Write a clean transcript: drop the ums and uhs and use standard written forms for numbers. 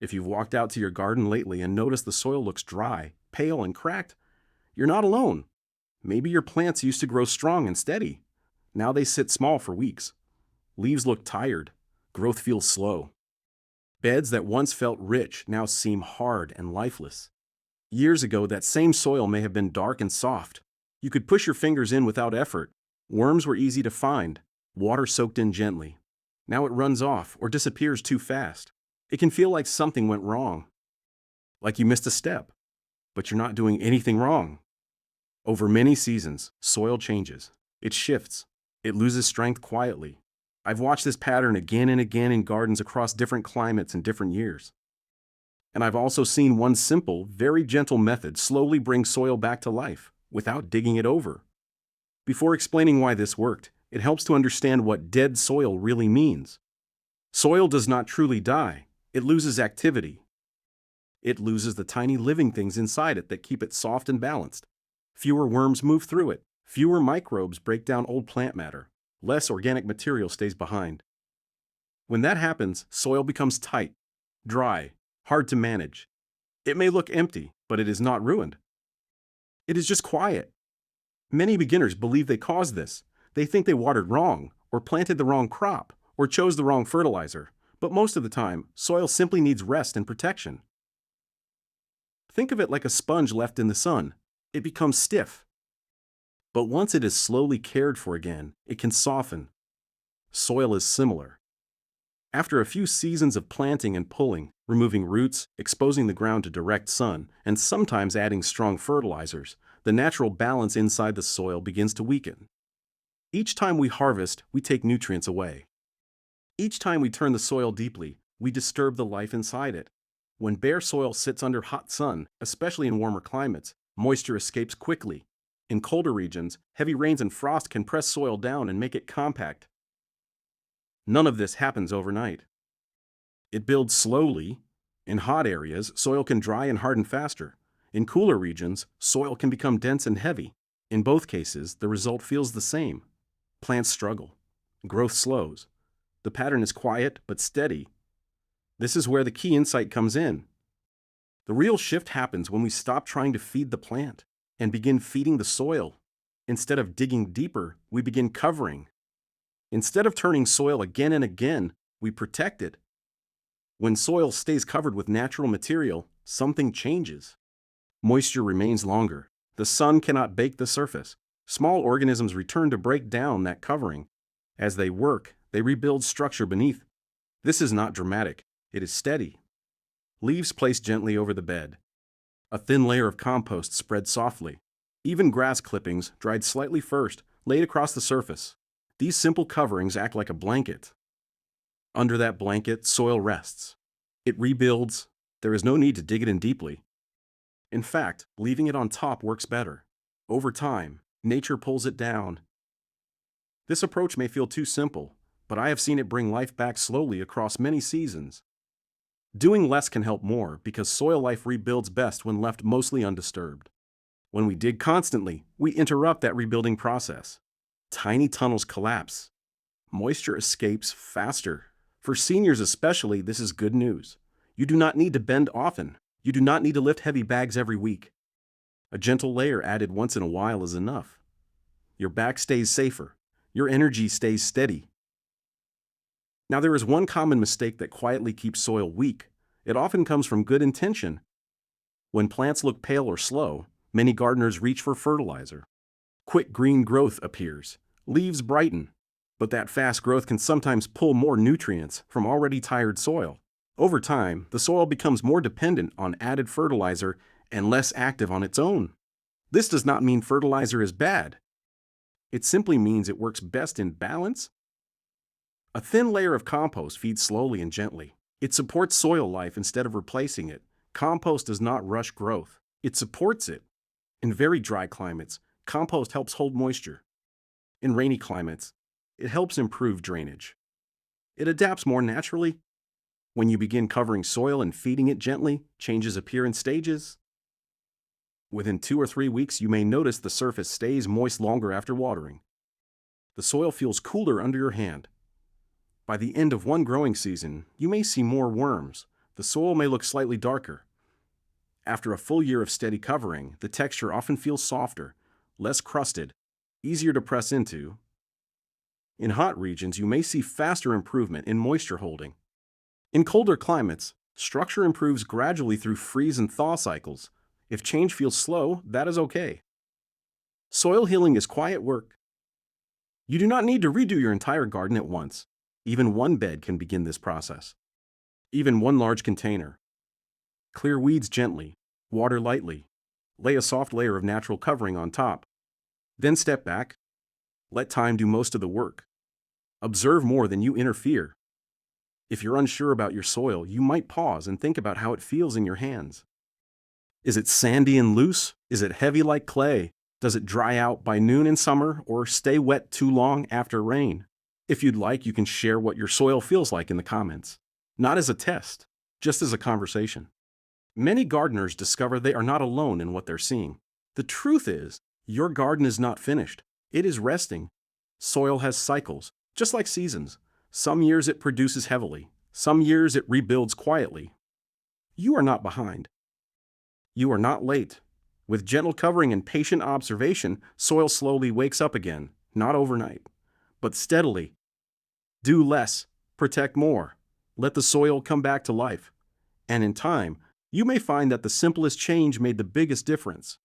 If you've walked out to your garden lately and noticed the soil looks dry, pale, and cracked, you're not alone. Maybe your plants used to grow strong and steady. Now they sit small for weeks. Leaves look tired. Growth feels slow. Beds that once felt rich now seem hard and lifeless. Years ago, that same soil may have been dark and soft. You could push your fingers in without effort. Worms were easy to find. Water soaked in gently. Now it runs off or disappears too fast. It can feel like something went wrong. Like you missed a step. But you're not doing anything wrong. Over many seasons, soil changes. It shifts. It loses strength quietly. I've watched this pattern again and again in gardens across different climates and different years. And I've also seen one simple, very gentle method slowly bring soil back to life, without digging it over. Before explaining why this worked, it helps to understand what dead soil really means. Soil does not truly die. It loses activity. It loses the tiny living things inside it that keep it soft and balanced. Fewer worms move through it. Fewer microbes break down old plant matter. Less organic material stays behind. When that happens, soil becomes tight, dry, hard to manage. It may look empty, but it is not ruined. It is just quiet. Many beginners believe they caused this. They think they watered wrong, or planted the wrong crop, or chose the wrong fertilizer. But most of the time, soil simply needs rest and protection. Think of it like a sponge left in the sun. It becomes stiff. But once it is slowly cared for again, it can soften. Soil is similar. After a few seasons of planting and pulling, removing roots, exposing the ground to direct sun, and sometimes adding strong fertilizers, the natural balance inside the soil begins to weaken. Each time we harvest, we take nutrients away. Each time we turn the soil deeply, we disturb the life inside it. When bare soil sits under hot sun, especially in warmer climates, moisture escapes quickly. In colder regions, heavy rains and frost can press soil down and make it compact. None of this happens overnight. It builds slowly. In hot areas, soil can dry and harden faster. In cooler regions, soil can become dense and heavy. In both cases, the result feels the same. Plants struggle. Growth slows. The pattern is quiet but steady. This is where the key insight comes in. The real shift happens when we stop trying to feed the plant and begin feeding the soil. Instead of digging deeper, we begin covering. Instead of turning soil again and again, we protect it. When soil stays covered with natural material, something changes. Moisture remains longer. The sun cannot bake the surface. Small organisms return to break down that covering. As they work, they rebuild structure beneath. This is not dramatic. It is steady. Leaves placed gently over the bed. A thin layer of compost spread softly. Even grass clippings, dried slightly first, laid across the surface. These simple coverings act like a blanket. Under that blanket, soil rests. It rebuilds. There is no need to dig it in deeply. In fact, leaving it on top works better. Over time, nature pulls it down. This approach may feel too simple, but I have seen it bring life back slowly across many seasons. Doing less can help more because soil life rebuilds best when left mostly undisturbed. When we dig constantly, we interrupt that rebuilding process. Tiny tunnels collapse. Moisture escapes faster. For seniors especially, this is good news. You do not need to bend often. You do not need to lift heavy bags every week. A gentle layer added once in a while is enough. Your back stays safer. Your energy stays steady. Now there is one common mistake that quietly keeps soil weak. It often comes from good intention. When plants look pale or slow, many gardeners reach for fertilizer. Quick green growth appears. Leaves brighten. But that fast growth can sometimes pull more nutrients from already tired soil. Over time, the soil becomes more dependent on added fertilizer and less active on its own. This does not mean fertilizer is bad. It simply means it works best in balance. A thin layer of compost feeds slowly and gently. It supports soil life instead of replacing it. Compost does not rush growth. It supports it. In very dry climates, compost helps hold moisture. In rainy climates, it helps improve drainage. It adapts more naturally. When you begin covering soil and feeding it gently, changes appear in stages. Within 2 or 3 weeks, you may notice the surface stays moist longer after watering. The soil feels cooler under your hand. By the end of one growing season, you may see more worms. The soil may look slightly darker. After a full year of steady covering, the texture often feels softer, less crusted, easier to press into. In hot regions, you may see faster improvement in moisture holding. In colder climates, structure improves gradually through freeze and thaw cycles. If change feels slow, that is okay. Soil healing is quiet work. You do not need to redo your entire garden at once. Even one bed can begin this process. Even one large container. Clear weeds gently, water lightly, lay a soft layer of natural covering on top. Then step back. Let time do most of the work. Observe more than you interfere. If you're unsure about your soil, you might pause and think about how it feels in your hands. Is it sandy and loose? Is it heavy like clay? Does it dry out by noon in summer or stay wet too long after rain? If you'd like, you can share what your soil feels like in the comments. Not as a test, just as a conversation. Many gardeners discover they are not alone in what they're seeing. The truth is, your garden is not finished. It is resting. Soil has cycles, just like seasons. Some years it produces heavily. Some years it rebuilds quietly. You are not behind. You are not late. With gentle covering and patient observation, soil slowly wakes up again, not overnight, but steadily. Do less, protect more. Let the soil come back to life. And in time, you may find that the simplest change made the biggest difference.